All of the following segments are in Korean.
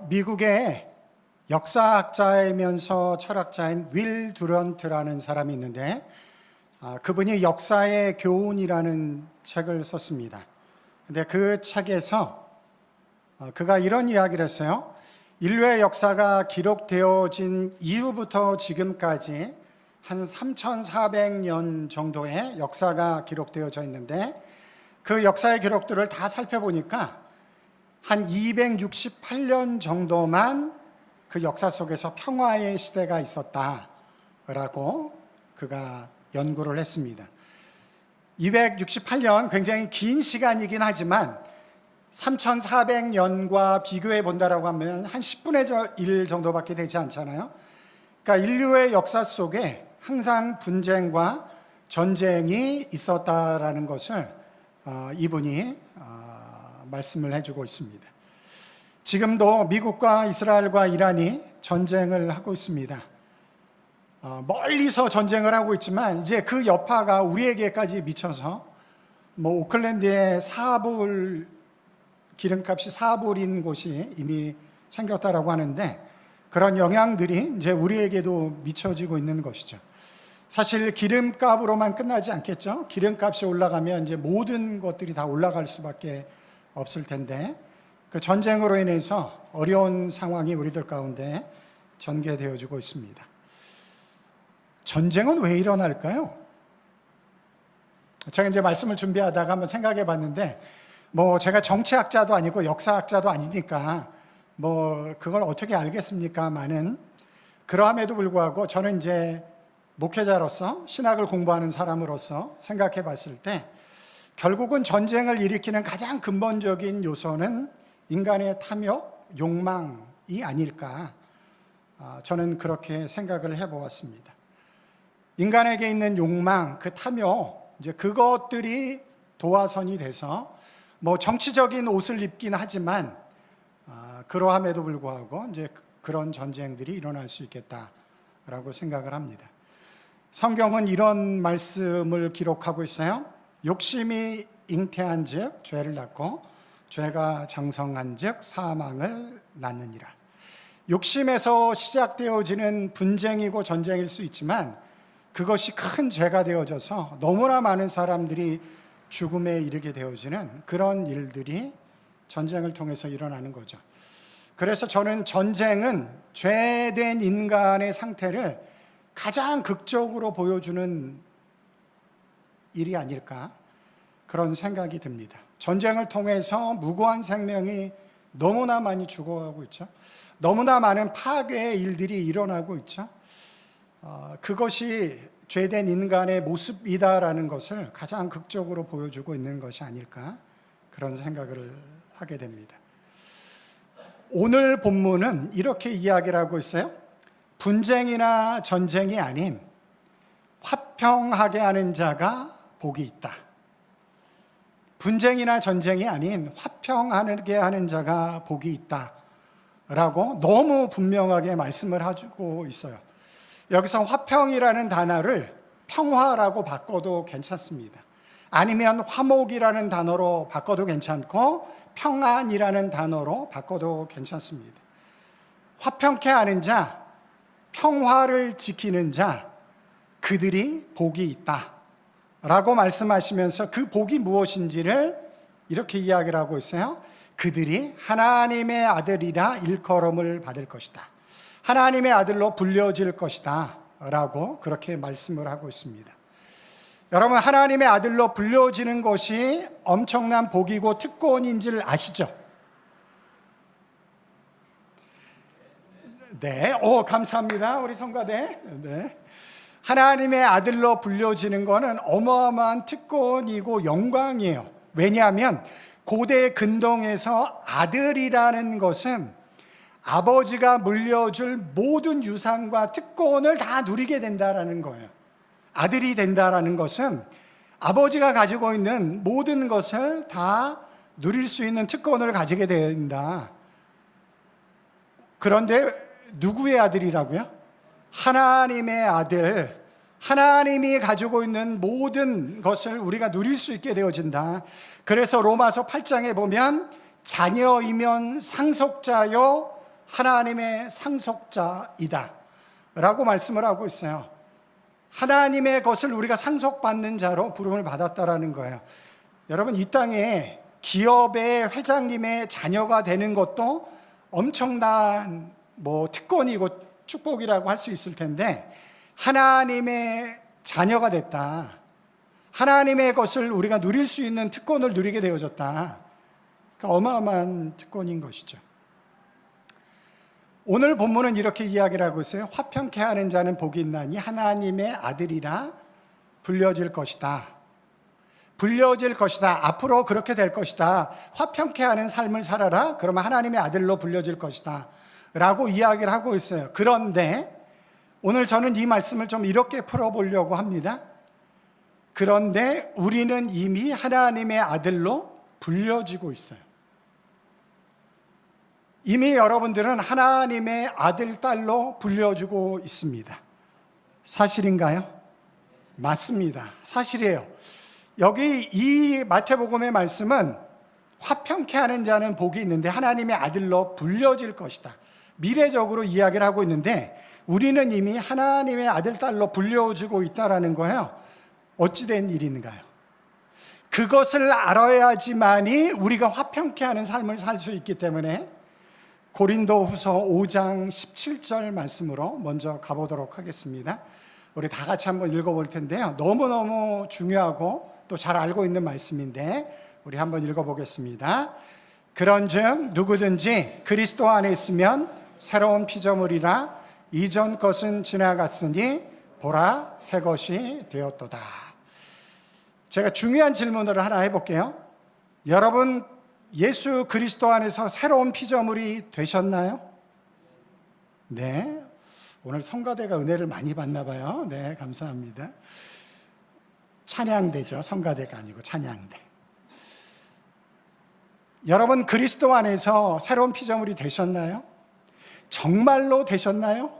미국의 역사학자이면서 철학자인 윌 두런트라는 사람이 있는데 그분이 역사의 교훈이라는 책을 썼습니다. 근데 그 책에서 그가 이런 이야기를 했어요. 인류의 역사가 기록되어진 이후부터 지금까지 한 3,400년 정도의 역사가 기록되어져 있는데 그 역사의 기록들을 다 살펴보니까 한 268년 정도만 그 역사 속에서 평화의 시대가 있었다라고 그가 연구를 했습니다. 268년 굉장히 긴 시간이긴 하지만 3,400년과 비교해 본다라고 하면 한 10분의 1 정도밖에 되지 않잖아요. 그러니까 인류의 역사 속에 항상 분쟁과 전쟁이 있었다라는 것을 이분이 말씀을 해주고 있습니다. 지금도 미국과 이스라엘과 이란이 전쟁을 하고 있습니다. 멀리서 전쟁을 하고 있지만 이제 그 여파가 우리에게까지 미쳐서 오클랜드에 기름값이 4불인 곳이 이미 생겼다라고 하는데 그런 영향들이 이제 우리에게도 미쳐지고 있는 것이죠. 사실 기름값으로만 끝나지 않겠죠. 기름값이 올라가면 이제 모든 것들이 다 올라갈 수밖에 없을 텐데 그 전쟁으로 인해서 어려운 상황이 우리들 가운데 전개되어지고 있습니다. 전쟁은 왜 일어날까요? 제가 이제 말씀을 준비하다가 한번 생각해 봤는데 제가 정치학자도 아니고 역사학자도 아니니까 그걸 어떻게 알겠습니까만은 그러함에도 불구하고 저는 이제 목회자로서 신학을 공부하는 사람으로서 생각해 봤을 때 결국은 전쟁을 일으키는 가장 근본적인 요소는 인간의 탐욕, 욕망이 아닐까 저는 그렇게 생각을 해보았습니다. 인간에게 있는 욕망, 그 탐욕, 이제 그것들이 도화선이 돼서 정치적인 옷을 입긴 하지만 그러함에도 불구하고 이제 그런 전쟁들이 일어날 수 있겠다라고 생각을 합니다. 성경은 이런 말씀을 기록하고 있어요. 욕심이 잉태한즉 죄를 낳고 죄가 장성한즉 사망을 낳느니라. 욕심에서 시작되어지는 분쟁이고 전쟁일 수 있지만 그것이 큰 죄가 되어져서 너무나 많은 사람들이 죽음에 이르게 되어지는 그런 일들이 전쟁을 통해서 일어나는 거죠. 그래서 저는 전쟁은 죄된 인간의 상태를 가장 극적으로 보여주는 일이 아닐까 그런 생각이 듭니다. 전쟁을 통해서 무고한 생명이 너무나 많이 죽어가고 있죠. 너무나 많은 파괴의 일들이 일어나고 있죠. 그것이 죄된 인간의 모습이다라는 것을 가장 극적으로 보여주고 있는 것이 아닐까 그런 생각을 하게 됩니다. 오늘 본문은 이렇게 이야기를 하고 있어요. 분쟁이나 전쟁이 아닌 화평하게 하는 자가 복이 있다. 분쟁이나 전쟁이 아닌 화평하게 하는 자가 복이 있다 라고 너무 분명하게 말씀을 해주고 있어요. 여기서 화평이라는 단어를 평화라고 바꿔도 괜찮습니다. 아니면 화목이라는 단어로 바꿔도 괜찮고 평안이라는 단어로 바꿔도 괜찮습니다. 화평케 하는 자, 평화를 지키는 자, 그들이 복이 있다 라고 말씀하시면서 그 복이 무엇인지를 이렇게 이야기를 하고 있어요. 그들이 하나님의 아들이라 일컬음을 받을 것이다. 하나님의 아들로 불려질 것이다 라고 그렇게 말씀을 하고 있습니다. 여러분, 하나님의 아들로 불려지는 것이 엄청난 복이고 특권인 줄 아시죠? 네, 감사합니다. 우리 성가대. 네. 하나님의 아들로 불려지는 것은 어마어마한 특권이고 영광이에요. 왜냐하면 고대 근동에서 아들이라는 것은 아버지가 물려줄 모든 유산과 특권을 다 누리게 된다라는 거예요. 아들이 된다라는 것은 아버지가 가지고 있는 모든 것을 다 누릴 수 있는 특권을 가지게 된다. 그런데 누구의 아들이라고요? 하나님의 아들, 하나님이 가지고 있는 모든 것을 우리가 누릴 수 있게 되어진다. 그래서 로마서 8장에 보면 자녀이면 상속자요 하나님의 상속자이다 라고 말씀을 하고 있어요. 하나님의 것을 우리가 상속받는 자로 부름을 받았다라는 거예요. 여러분, 이 땅에 기업의 회장님의 자녀가 되는 것도 엄청난 특권이고 축복이라고 할 수 있을 텐데, 하나님의 자녀가 됐다, 하나님의 것을 우리가 누릴 수 있는 특권을 누리게 되어졌다, 그러니까 어마어마한 특권인 것이죠. 오늘 본문은 이렇게 이야기를 하고 있어요. 화평케 하는 자는 복이 있나니 하나님의 아들이라 불려질 것이다. 불려질 것이다. 앞으로 그렇게 될 것이다. 화평케 하는 삶을 살아라. 그러면 하나님의 아들로 불려질 것이다 라고 이야기를 하고 있어요. 그런데 오늘 저는 이 말씀을 좀 이렇게 풀어보려고 합니다. 그런데 우리는 이미 하나님의 아들로 불려지고 있어요. 이미 여러분들은 하나님의 아들, 딸로 불려주고 있습니다. 사실인가요? 맞습니다. 사실이에요. 여기 이 마태복음의 말씀은 화평케 하는 자는 복이 있는데 하나님의 아들로 불려질 것이다, 미래적으로 이야기를 하고 있는데, 우리는 이미 하나님의 아들, 딸로 불려주고 있다라는 거예요. 어찌된 일인가요? 그것을 알아야지만이 우리가 화평케 하는 삶을 살 수 있기 때문에 고린도후서 5장 17절 말씀으로 먼저 가보도록 하겠습니다. 우리 다 같이 한번 읽어볼 텐데요. 너무너무 중요하고 또 잘 알고 있는 말씀인데 우리 한번 읽어보겠습니다. 그런즉 누구든지 그리스도 안에 있으면 새로운 피조물이라, 이전 것은 지나갔으니 보라 새 것이 되었도다. 제가 중요한 질문을 하나 해볼게요. 여러분, 예수 그리스도 안에서 새로운 피조물이 되셨나요? 네. 오늘 성가대가 은혜를 많이 받나 봐요. 네, 감사합니다. 찬양대죠. 성가대가 아니고 찬양대. 여러분, 그리스도 안에서 새로운 피조물이 되셨나요? 정말로 되셨나요?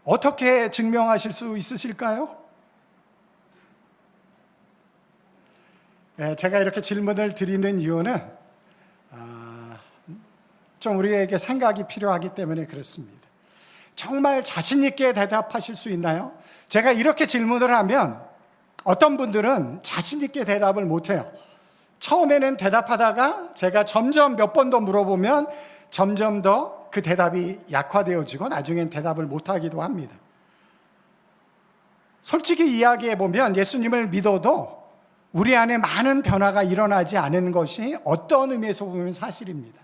어떻게 증명하실 수 있으실까요? 제가 이렇게 질문을 드리는 이유는 좀 우리에게 생각이 필요하기 때문에 그렇습니다. 정말 자신 있게 대답하실 수 있나요? 제가 이렇게 질문을 하면 어떤 분들은 자신 있게 대답을 못해요. 처음에는 대답하다가 제가 점점 몇 번 더 물어보면 점점 더 그 대답이 약화되어지고 나중엔 대답을 못하기도 합니다. 솔직히 이야기해 보면 예수님을 믿어도 우리 안에 많은 변화가 일어나지 않은 것이 어떤 의미에서 보면 사실입니다.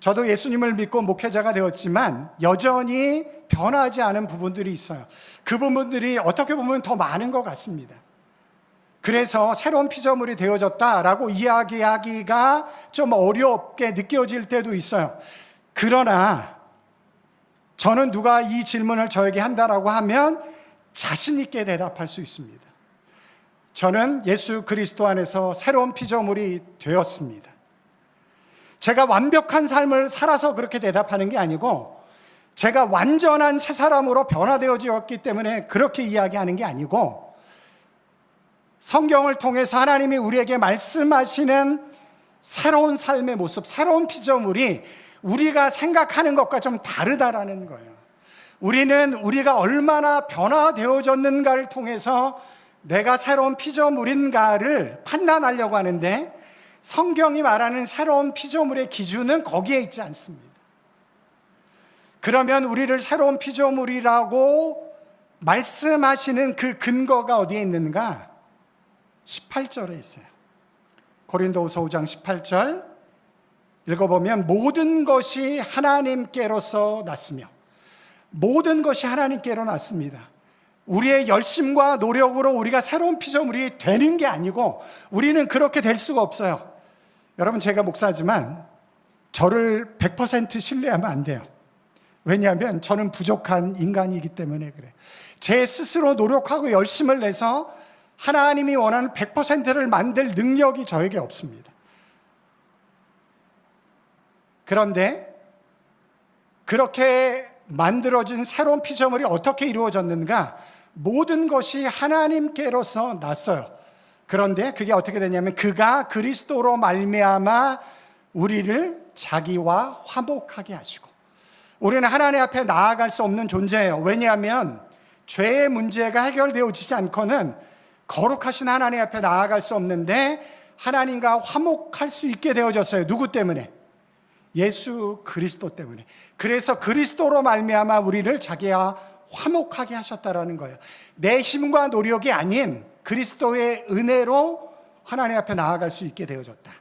저도 예수님을 믿고 목회자가 되었지만 여전히 변하지 않은 부분들이 있어요. 그 부분들이 어떻게 보면 더 많은 것 같습니다. 그래서 새로운 피조물이 되어졌다라고 이야기하기가 좀 어렵게 느껴질 때도 있어요. 그러나 저는 누가 이 질문을 저에게 한다라고 하면 자신 있게 대답할 수 있습니다. 저는 예수 그리스도 안에서 새로운 피조물이 되었습니다. 제가 완벽한 삶을 살아서 그렇게 대답하는 게 아니고, 제가 완전한 새 사람으로 변화되어졌기 때문에 그렇게 이야기하는 게 아니고, 성경을 통해서 하나님이 우리에게 말씀하시는 새로운 삶의 모습, 새로운 피조물이 우리가 생각하는 것과 좀 다르다라는 거예요. 우리는 우리가 얼마나 변화되어졌는가를 통해서 내가 새로운 피조물인가를 판단하려고 하는데, 성경이 말하는 새로운 피조물의 기준은 거기에 있지 않습니다. 그러면 우리를 새로운 피조물이라고 말씀하시는 그 근거가 어디에 있는가? 18절에 있어요. 고린도후서 5장 18절 읽어보면 모든 것이 하나님께로서 났으며, 모든 것이 하나님께로 났습니다. 우리의 열심과 노력으로 우리가 새로운 피조물이 되는 게 아니고 우리는 그렇게 될 수가 없어요. 여러분, 제가 목사지만 저를 100% 신뢰하면 안 돼요. 왜냐하면 저는 부족한 인간이기 때문에 그래요. 제 스스로 노력하고 열심을 내서 하나님이 원하는 100%를 만들 능력이 저에게 없습니다. 그런데 그렇게 만들어진 새로운 피조물이 어떻게 이루어졌는가? 모든 것이 하나님께로서 났어요. 그런데 그게 어떻게 되냐면 그가 그리스도로 말미암아 우리를 자기와 화목하게 하시고, 우리는 하나님 앞에 나아갈 수 없는 존재예요. 왜냐하면 죄의 문제가 해결되어지지 않고는 거룩하신 하나님 앞에 나아갈 수 없는데 하나님과 화목할 수 있게 되어졌어요. 누구 때문에? 예수 그리스도 때문에. 그래서 그리스도로 말미암아 우리를 자기와 화목하게 하셨다라는 거예요. 내 힘과 노력이 아닌 그리스도의 은혜로 하나님 앞에 나아갈 수 있게 되어졌다.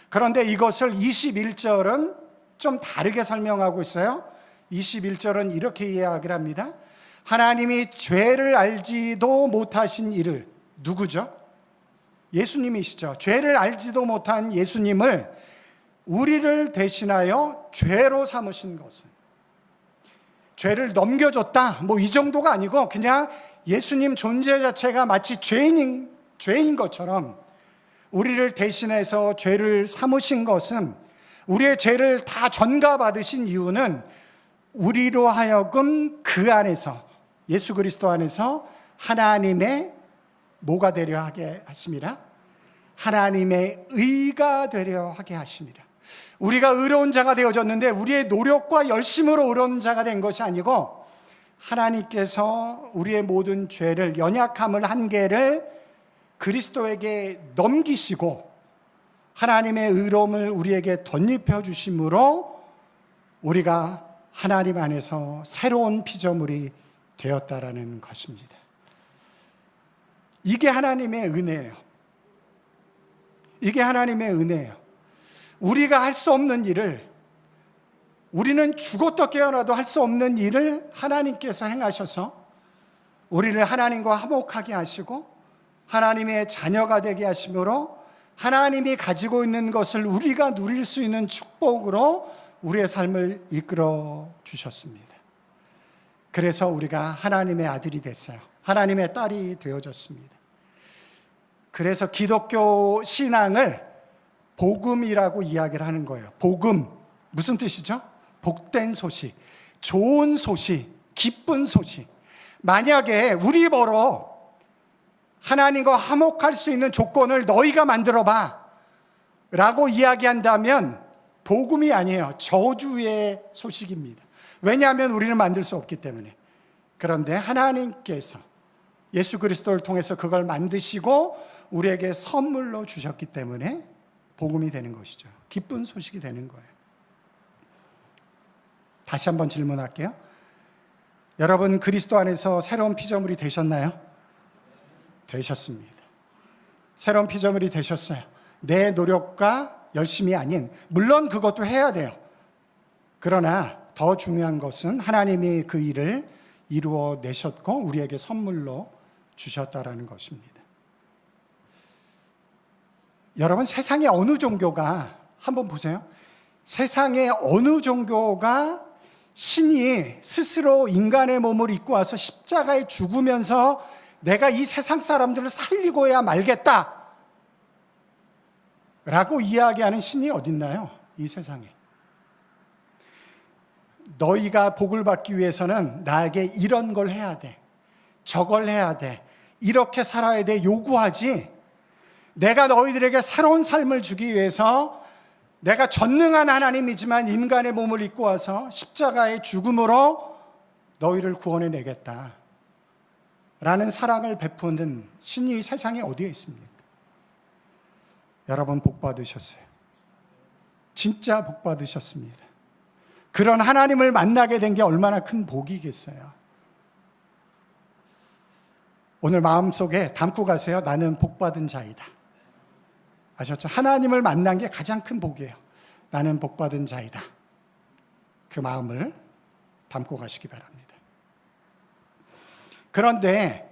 그런데 이것을 21절은 좀 다르게 설명하고 있어요. 21절은 이렇게 이야기를 합니다. 하나님이 죄를 알지도 못하신 이를, 누구죠? 예수님이시죠. 죄를 알지도 못한 예수님을 우리를 대신하여 죄로 삼으신 것은, 죄를 넘겨줬다 뭐 이 정도가 아니고 그냥 예수님 존재 자체가 마치 죄인 것처럼 우리를 대신해서 죄를 삼으신 것은, 우리의 죄를 다 전가받으신 이유는 우리로 하여금 그 안에서, 예수 그리스도 안에서 하나님의 뭐가 되려 하게 하심이라? 하나님의 의가 되려 하게 하심이라. 우리가 의로운 자가 되어졌는데 우리의 노력과 열심으로 의로운 자가 된 것이 아니고 하나님께서 우리의 모든 죄를, 연약함을, 한계를 그리스도에게 넘기시고 하나님의 의로움을 우리에게 덧입혀 주심으로 우리가 하나님 안에서 새로운 피조물이 되었다라는 것입니다. 이게 하나님의 은혜예요. 이게 하나님의 은혜예요. 우리가 할 수 없는 일을, 우리는 죽었다 깨어나도 할 수 없는 일을 하나님께서 행하셔서 우리를 하나님과 화목하게 하시고 하나님의 자녀가 되게 하심으로 하나님이 가지고 있는 것을 우리가 누릴 수 있는 축복으로 우리의 삶을 이끌어 주셨습니다. 그래서 우리가 하나님의 아들이 됐어요. 하나님의 딸이 되어졌습니다. 그래서 기독교 신앙을 복음이라고 이야기를 하는 거예요. 복음, 무슨 뜻이죠? 복된 소식, 좋은 소식, 기쁜 소식. 만약에 우리 보러 하나님과 화목할 수 있는 조건을 너희가 만들어봐 라고 이야기한다면 복음이 아니에요. 저주의 소식입니다. 왜냐하면 우리는 만들 수 없기 때문에. 그런데 하나님께서 예수 그리스도를 통해서 그걸 만드시고 우리에게 선물로 주셨기 때문에 복음이 되는 것이죠. 기쁜 소식이 되는 거예요. 다시 한번 질문할게요. 여러분 그리스도 안에서 새로운 피조물이 되셨나요? 되셨습니다. 새로운 피조물이 되셨어요. 내 노력과 열심이 아닌, 물론 그것도 해야 돼요. 그러나 더 중요한 것은 하나님이 그 일을 이루어 내셨고 우리에게 선물로 주셨다라는 것입니다. 여러분 세상의 어느 종교가, 한번 보세요. 세상의 어느 종교가 신이 스스로 인간의 몸을 입고 와서 십자가에 죽으면서 내가 이 세상 사람들을 살리고야 말겠다 라고 이야기하는 신이 어딨나요? 이 세상에. 너희가 복을 받기 위해서는 나에게 이런 걸 해야 돼, 저걸 해야 돼, 이렇게 살아야 돼 요구하지, 내가 너희들에게 새로운 삶을 주기 위해서 내가 전능한 하나님이지만 인간의 몸을 입고 와서 십자가의 죽음으로 너희를 구원해내겠다 라는 사랑을 베푸는 신이 세상에 어디에 있습니까? 여러분 복 받으셨어요. 진짜 복 받으셨습니다. 그런 하나님을 만나게 된 게 얼마나 큰 복이겠어요. 오늘 마음속에 담고 가세요. 나는 복 받은 자이다. 아셨죠? 하나님을 만난 게 가장 큰 복이에요. 나는 복 받은 자이다. 그 마음을 담고 가시기 바랍니다. 그런데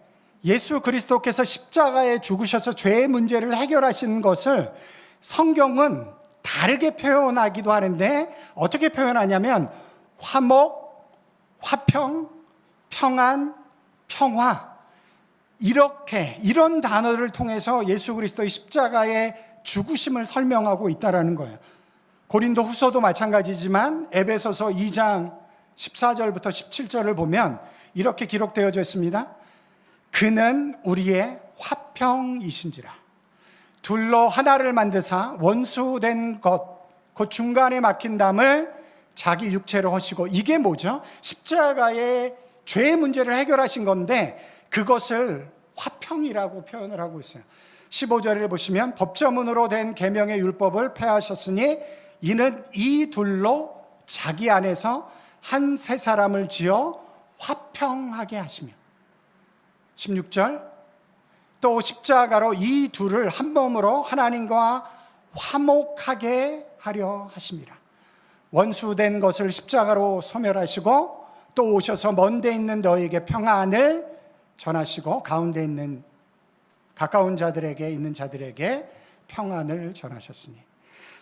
예수 그리스도께서 십자가에 죽으셔서 죄의 문제를 해결하시는 것을 성경은 다르게 표현하기도 하는데, 어떻게 표현하냐면 화목, 화평, 평안, 평화, 이런 단어를 통해서 예수 그리스도의 십자가의 죽으심을 설명하고 있다는 거예요. 고린도 후서도 마찬가지지만 에베소서 2장 14절부터 17절을 보면 이렇게 기록되어져 있습니다. 그는 우리의 화평이신지라. 둘로 하나를 만드사 원수된 것, 그 중간에 막힌 담을 자기 육체로 하시고, 이게 뭐죠? 십자가의 죄의 문제를 해결하신 건데 그것을 화평이라고 표현을 하고 있어요. 15절에 보시면 법조문으로 된 계명의 율법을 폐하셨으니 이는 이 둘로 자기 안에서 한 세 사람을 지어 화평하게 하시며, 16절 또 십자가로 이 둘을 한 몸으로 하나님과 화목하게 하려 하심이라. 원수된 것을 십자가로 소멸하시고 또 오셔서 먼데 있는 너에게 평안을 전하시고 가운데 있는 가까운 자들에게 있는 자들에게 평안을 전하셨으니,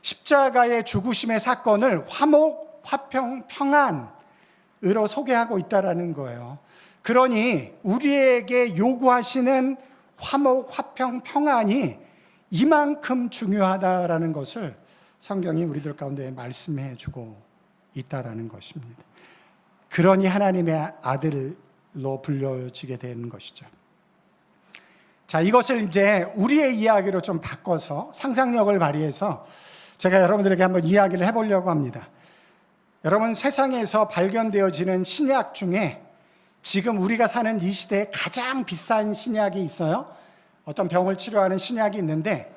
십자가의 죽으심의 사건을 화목, 화평, 평안으로 소개하고 있다라는 거예요. 그러니 우리에게 요구하시는 화목, 화평, 평안이 이만큼 중요하다라는 것을 성경이 우리들 가운데 말씀해 주고 있다라는 것입니다. 그러니 하나님의 아들로 불려지게 되는 것이죠. 자, 이것을 이제 우리의 이야기로 좀 바꿔서 상상력을 발휘해서 제가 여러분들에게 한번 이야기를 해보려고 합니다. 여러분, 세상에서 발견되어지는 신약 중에 지금 우리가 사는 이 시대에 가장 비싼 신약이 있어요. 어떤 병을 치료하는 신약이 있는데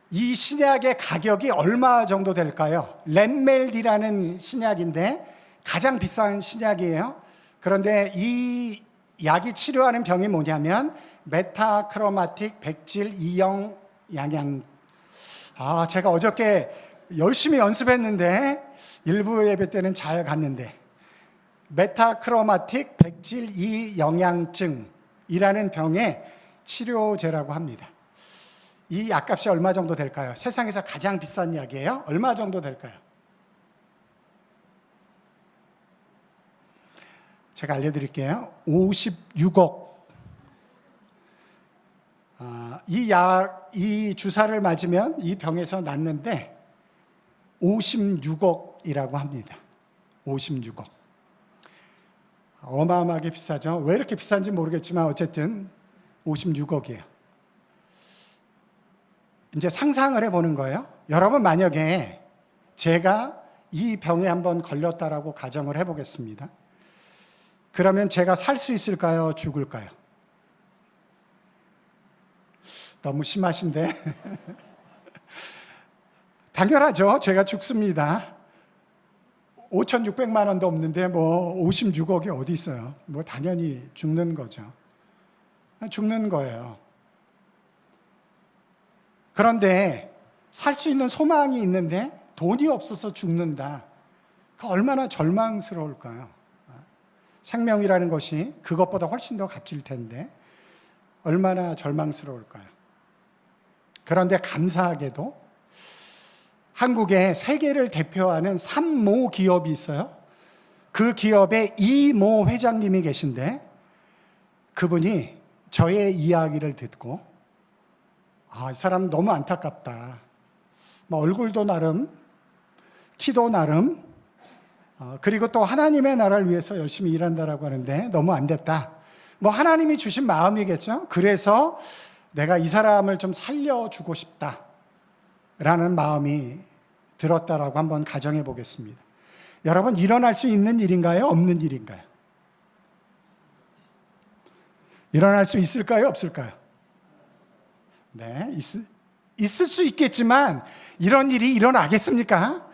이 신약의 가격이 얼마 정도 될까요? 렌멜디라는 신약인데 가장 비싼 신약이에요. 그런데 이 약이 치료하는 병이 뭐냐면 메타크로마틱 백질 이형 양양. 제가 어저께 열심히 연습했는데 일부 예배 때는 잘 갔는데, 메타크로마틱 백질 이영양증이라는 병의 치료제라고 합니다. 이 약값이 얼마 정도 될까요? 세상에서 가장 비싼 약이에요. 얼마 정도 될까요? 제가 알려드릴게요. 56억. 이 주사를 맞으면 이 병에서 낫는데 56억이라고 합니다. 56억. 어마어마하게 비싸죠. 왜 이렇게 비싼지 모르겠지만 어쨌든 56억이에요. 이제 상상을 해보는 거예요. 여러분, 만약에 제가 이 병에 한번 걸렸다라고 가정을 해보겠습니다. 그러면 제가 살 수 있을까요? 죽을까요? 너무 심하신데? 당연하죠. 제가 죽습니다. 5,600만 원도 없는데 뭐 56억이 어디 있어요? 뭐 당연히 죽는 거죠. 죽는 거예요. 그런데 살 수 있는 소망이 있는데 돈이 없어서 죽는다. 그 얼마나 절망스러울까요? 생명이라는 것이 그것보다 훨씬 더 값질 텐데 얼마나 절망스러울까요? 그런데 감사하게도 한국에 세계를 대표하는 삼모 기업이 있어요. 그 기업에 이모 회장님이 계신데 그분이 저의 이야기를 듣고 이 사람 너무 안타깝다. 뭐 얼굴도 나름, 키도 나름, 그리고 또 하나님의 나라를 위해서 열심히 일한다라고 하는데 너무 안 됐다. 뭐 하나님이 주신 마음이겠죠. 그래서 내가 이 사람을 좀 살려주고 싶다라는 마음이 들었다라고 한번 가정해 보겠습니다. 여러분, 일어날 수 있는 일인가요? 없는 일인가요? 일어날 수 있을까요? 없을까요? 네, 있을 수 있겠지만 이런 일이 일어나겠습니까?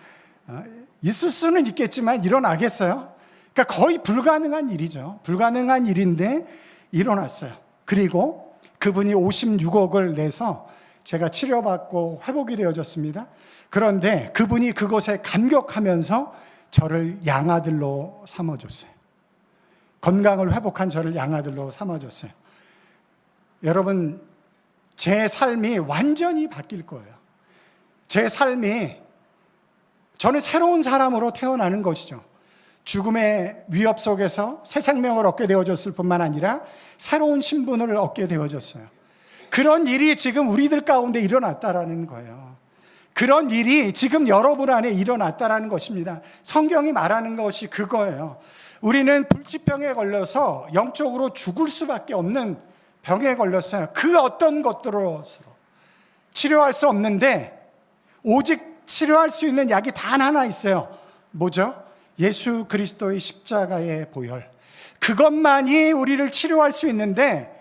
있을 수는 있겠지만 일어나겠어요? 그러니까 거의 불가능한 일이죠. 불가능한 일인데 일어났어요. 그리고 그분이 56억을 내서 제가 치료받고 회복이 되어졌습니다. 그런데 그분이 그것에 감격하면서 저를 양아들로 삼아줬어요. 건강을 회복한 저를 양아들로 삼아줬어요. 여러분, 제 삶이 완전히 바뀔 거예요. 제 삶이, 저는 새로운 사람으로 태어나는 것이죠. 죽음의 위협 속에서 새 생명을 얻게 되어졌을 뿐만 아니라 새로운 신분을 얻게 되어졌어요. 그런 일이 지금 우리들 가운데 일어났다라는 거예요. 그런 일이 지금 여러분 안에 일어났다라는 것입니다. 성경이 말하는 것이 그거예요. 우리는 불치병에 걸려서 영적으로 죽을 수밖에 없는 병에 걸렸어요. 그 어떤 것들로서 치료할 수 없는데 오직 치료할 수 있는 약이 단 하나 있어요. 뭐죠? 예수 그리스도의 십자가의 보혈. 그것만이 우리를 치료할 수 있는데,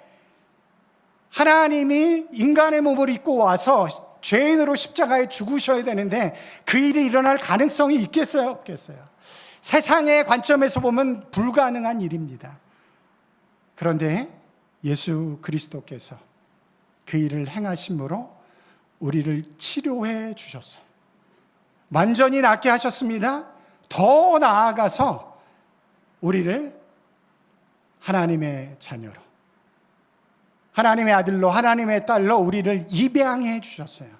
하나님이 인간의 몸을 입고 와서 죄인으로 십자가에 죽으셔야 되는데 그 일이 일어날 가능성이 있겠어요? 없겠어요? 세상의 관점에서 보면 불가능한 일입니다. 그런데 예수 그리스도께서 그 일을 행하심으로 우리를 치료해 주셨어요. 완전히 낫게 하셨습니다. 더 나아가서 우리를 하나님의 자녀로, 하나님의 아들로, 하나님의 딸로 우리를 입양해 주셨어요.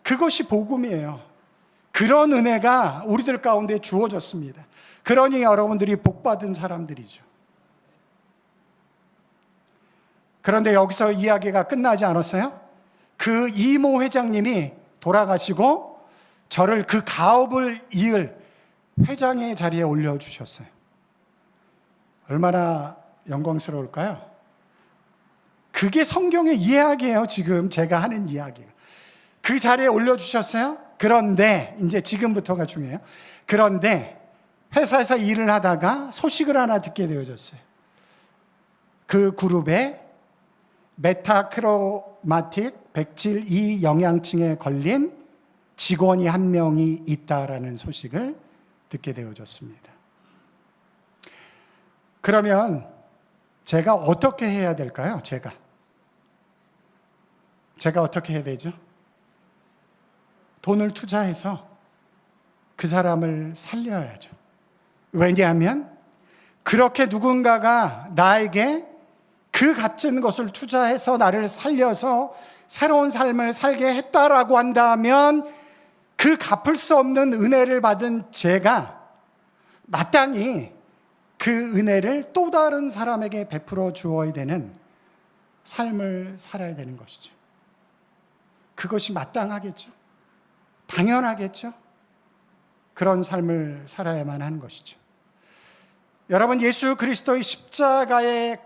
그것이 복음이에요. 그런 은혜가 우리들 가운데 주어졌습니다. 그러니 여러분들이 복받은 사람들이죠. 그런데 여기서 이야기가 끝나지 않았어요. 그 이모 회장님이 돌아가시고 저를 그 가업을 이을 회장의 자리에 올려주셨어요. 얼마나 영광스러울까요? 그게 성경의 이야기예요. 지금 제가 하는 이야기가. 그 자리에 올려주셨어요. 그런데 이제 지금부터가 중요해요. 그런데 회사에서 일을 하다가 소식을 하나 듣게 되어졌어요. 그 그룹에 메타크로마틱 백질 2 영양증에 걸린 직원이 한 명이 있다라는 소식을 듣게 되어졌습니다. 그러면 제가 어떻게 해야 될까요? 제가 어떻게 해야 되죠? 돈을 투자해서 그 사람을 살려야죠. 왜냐하면 그렇게 누군가가 나에게 그 값진 것을 투자해서 나를 살려서 새로운 삶을 살게 했다라고 한다면 그 갚을 수 없는 은혜를 받은 제가 마땅히 그 은혜를 또 다른 사람에게 베풀어 주어야 되는 삶을 살아야 되는 것이죠. 그것이 마땅하겠죠. 당연하겠죠. 그런 삶을 살아야만 하는 것이죠. 여러분, 예수 그리스도의 십자가의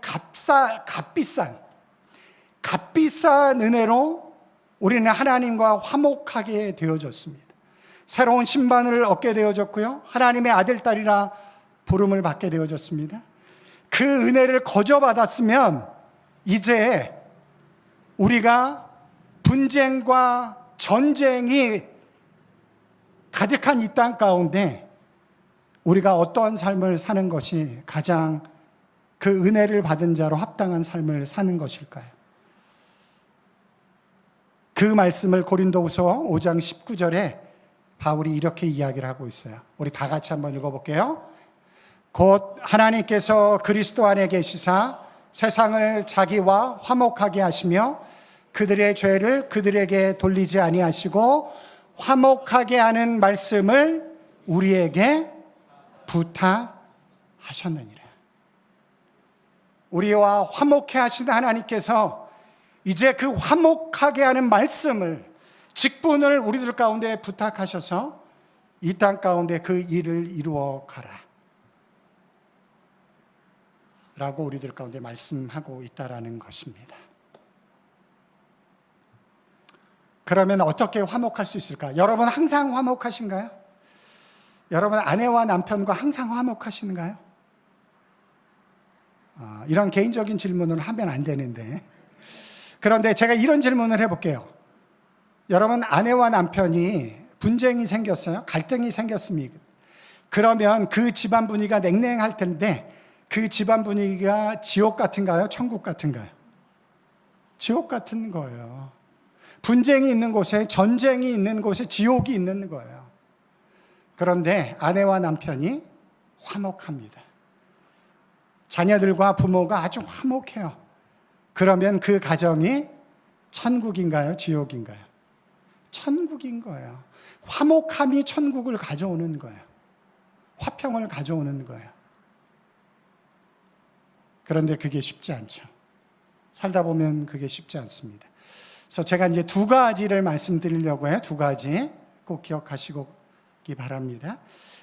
값비싼 은혜로 우리는 하나님과 화목하게 되어졌습니다. 새로운 신분을 얻게 되어졌고요. 하나님의 아들, 딸이라 부름을 받게 되어졌습니다. 그 은혜를 거저받았으면 이제 우리가 분쟁과 전쟁이 가득한 이 땅 가운데 우리가 어떠한 삶을 사는 것이 가장 그 은혜를 받은 자로 합당한 삶을 사는 것일까요? 그 말씀을 고린도후서 5장 19절에 바울이 이렇게 이야기를 하고 있어요. 우리 다 같이 한번 읽어볼게요. 곧 하나님께서 그리스도 안에 계시사 세상을 자기와 화목하게 하시며 그들의 죄를 그들에게 돌리지 아니하시고 화목하게 하는 말씀을 우리에게 부탁하셨느니라. 우리와 화목해 하신 하나님께서 이제 그 화목하게 하는 말씀을, 직분을 우리들 가운데 부탁하셔서 이 땅 가운데 그 일을 이루어 가라 라고 우리들 가운데 말씀하고 있다라는 것입니다. 그러면 어떻게 화목할 수 있을까? 여러분 항상 화목하신가요? 여러분 아내와 남편과 항상 화목하시는가요? 이런 개인적인 질문을 하면 안 되는데, 그런데 제가 이런 질문을 해볼게요. 여러분 아내와 남편이 분쟁이 생겼어요? 갈등이 생겼습니다. 그러면 그 집안 분위기가 냉랭할 텐데 그 집안 분위기가 지옥 같은가요? 천국 같은가요? 지옥 같은 거예요. 분쟁이 있는 곳에, 전쟁이 있는 곳에 지옥이 있는 거예요. 그런데 아내와 남편이 화목합니다. 자녀들과 부모가 아주 화목해요. 그러면 그 가정이 천국인가요? 지옥인가요? 천국인 거예요. 화목함이 천국을 가져오는 거예요. 화평을 가져오는 거예요. 그런데 그게 쉽지 않죠. 살다 보면 그게 쉽지 않습니다. 그래서 제가 이제 두 가지를 말씀드리려고 해요. 두 가지 꼭 기억하시기 바랍니다.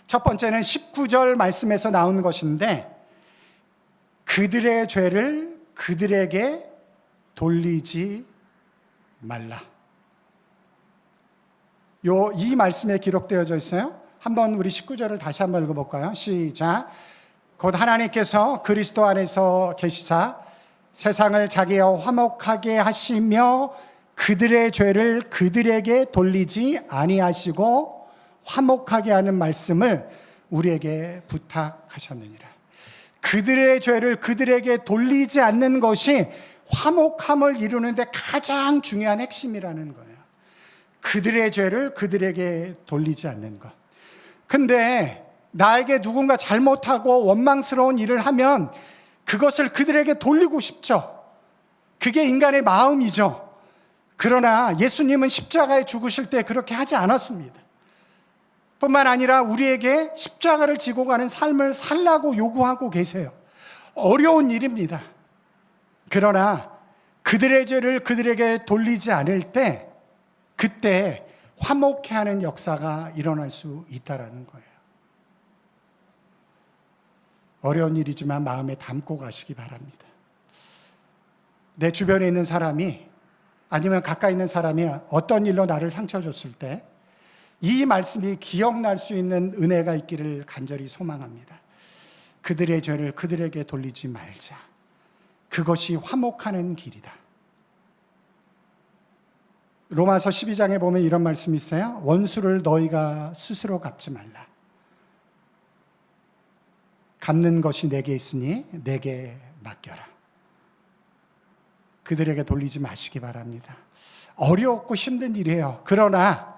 첫 번째는 19절 말씀에서 나온 것인데, 그들의 죄를 그들에게 돌리지 말라. 이 말씀에 기록되어져 있어요. 한번 우리 19절을 다시 한번 읽어볼까요? 시작. 곧 하나님께서 그리스도 안에서 계시사 세상을 자기와 화목하게 하시며 그들의 죄를 그들에게 돌리지 아니하시고 화목하게 하는 말씀을 우리에게 부탁하셨느니라. 그들의 죄를 그들에게 돌리지 않는 것이 화목함을 이루는데 가장 중요한 핵심이라는 거예요. 그들의 죄를 그들에게 돌리지 않는 것. 근데 나에게 누군가 잘못하고 원망스러운 일을 하면 그것을 그들에게 돌리고 싶죠. 그게 인간의 마음이죠. 그러나 예수님은 십자가에 죽으실 때 그렇게 하지 않았습니다. 뿐만 아니라 우리에게 십자가를 지고 가는 삶을 살라고 요구하고 계세요. 어려운 일입니다. 그러나 그들의 죄를 그들에게 돌리지 않을 때 그때 화목해하는 역사가 일어날 수 있다는 거예요. 어려운 일이지만 마음에 담고 가시기 바랍니다. 내 주변에 있는 사람이 아니면 가까이 있는 사람이 어떤 일로 나를 상처 줬을 때 이 말씀이 기억날 수 있는 은혜가 있기를 간절히 소망합니다. 그들의 죄를 그들에게 돌리지 말자. 그것이 화목하는 길이다. 로마서 12장에 보면 이런 말씀이 있어요. 원수를 너희가 스스로 갚지 말라. 갚는 것이 내게 있으니 내게 맡겨라. 그들에게 돌리지 마시기 바랍니다. 어렵고 힘든 일이에요. 그러나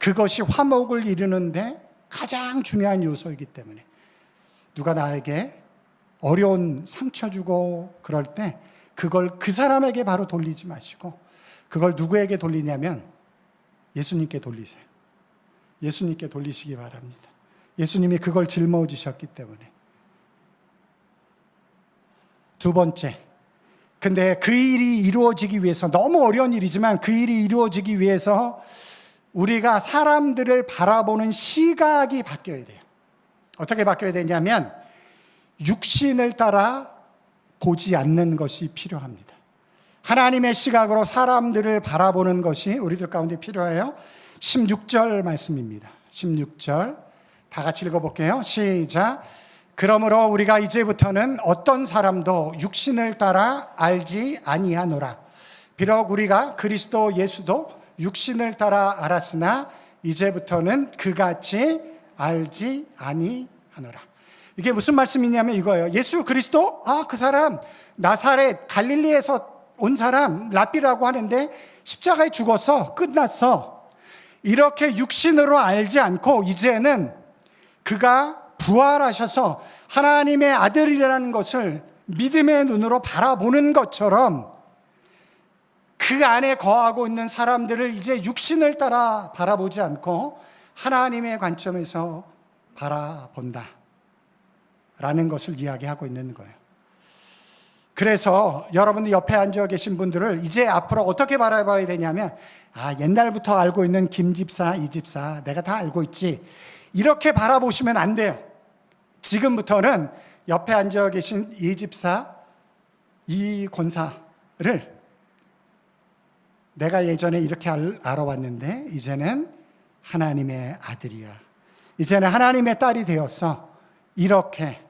그것이 화목을 이루는데 가장 중요한 요소이기 때문에 누가 나에게 어려운 상처 주고 그럴 때 그걸 그 사람에게 바로 돌리지 마시고 그걸 누구에게 돌리냐면 예수님께 돌리세요. 예수님께 돌리시기 바랍니다. 예수님이 그걸 짊어지셨기 때문에. 두 번째, 근데 그 일이 이루어지기 위해서 너무 어려운 일이지만 그 일이 이루어지기 위해서 우리가 사람들을 바라보는 시각이 바뀌어야 돼요. 어떻게 바뀌어야 되냐면 육신을 따라 보지 않는 것이 필요합니다. 하나님의 시각으로 사람들을 바라보는 것이 우리들 가운데 필요해요. 16절 말씀입니다. 16절 다 같이 읽어볼게요. 시작. 그러므로 우리가 이제부터는 어떤 사람도 육신을 따라 알지 아니하노라. 비록 우리가 그리스도 예수도 육신을 따라 알았으나 이제부터는 그같이 알지 아니하노라. 이게 무슨 말씀이냐면 이거예요. 예수 그리스도? 그 사람 나사렛 갈릴리에서 온 사람 랍비라고 하는데 십자가에 죽어서 끝났어. 이렇게 육신으로 알지 않고 이제는 그가 부활하셔서 하나님의 아들이라는 것을 믿음의 눈으로 바라보는 것처럼 그 안에 거하고 있는 사람들을 이제 육신을 따라 바라보지 않고 하나님의 관점에서 바라본다 라는 것을 이야기하고 있는 거예요. 그래서 여러분들 옆에 앉아 계신 분들을 이제 앞으로 어떻게 바라봐야 되냐면 옛날부터 알고 있는 김 집사, 이 집사 내가 다 알고 있지 이렇게 바라보시면 안 돼요. 지금부터는 옆에 앉아 계신 이 집사, 이 권사를 내가 예전에 이렇게 알아왔는데 이제는 하나님의 아들이야. 이제는 하나님의 딸이 되어서 이렇게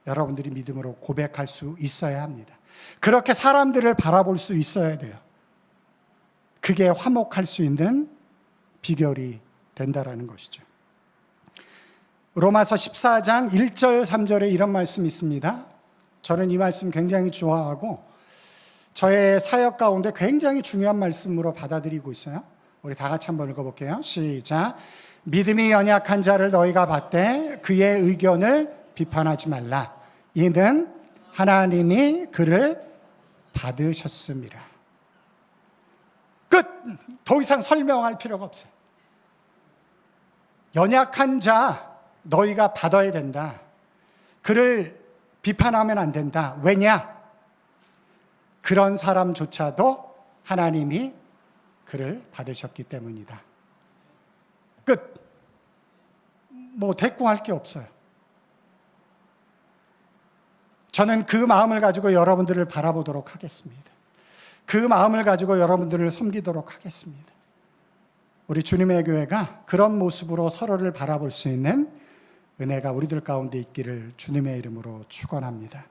여러분들이 믿음으로 고백할 수 있어야 합니다. 그렇게 사람들을 바라볼 수 있어야 돼요. 그게 화목할 수 있는 비결이 된다라는 것이죠. 로마서 14장 1절 3절에 이런 말씀이 있습니다. 저는 이 말씀 굉장히 좋아하고 저의 사역 가운데 굉장히 중요한 말씀으로 받아들이고 있어요. 우리 다 같이 한번 읽어볼게요. 시작. 믿음이 연약한 자를 너희가 받되 그의 의견을 비판하지 말라. 이는 하나님이 그를 받으셨습니다. 끝! 더 이상 설명할 필요가 없어요. 연약한 자 너희가 받아야 된다. 그를 비판하면 안 된다. 왜냐? 그런 사람조차도 하나님이 그를 받으셨기 때문이다. 끝. 대꾸할 게 없어요. 저는 그 마음을 가지고 여러분들을 바라보도록 하겠습니다. 그 마음을 가지고 여러분들을 섬기도록 하겠습니다. 우리 주님의 교회가 그런 모습으로 서로를 바라볼 수 있는 은혜가 우리들 가운데 있기를 주님의 이름으로 축원합니다.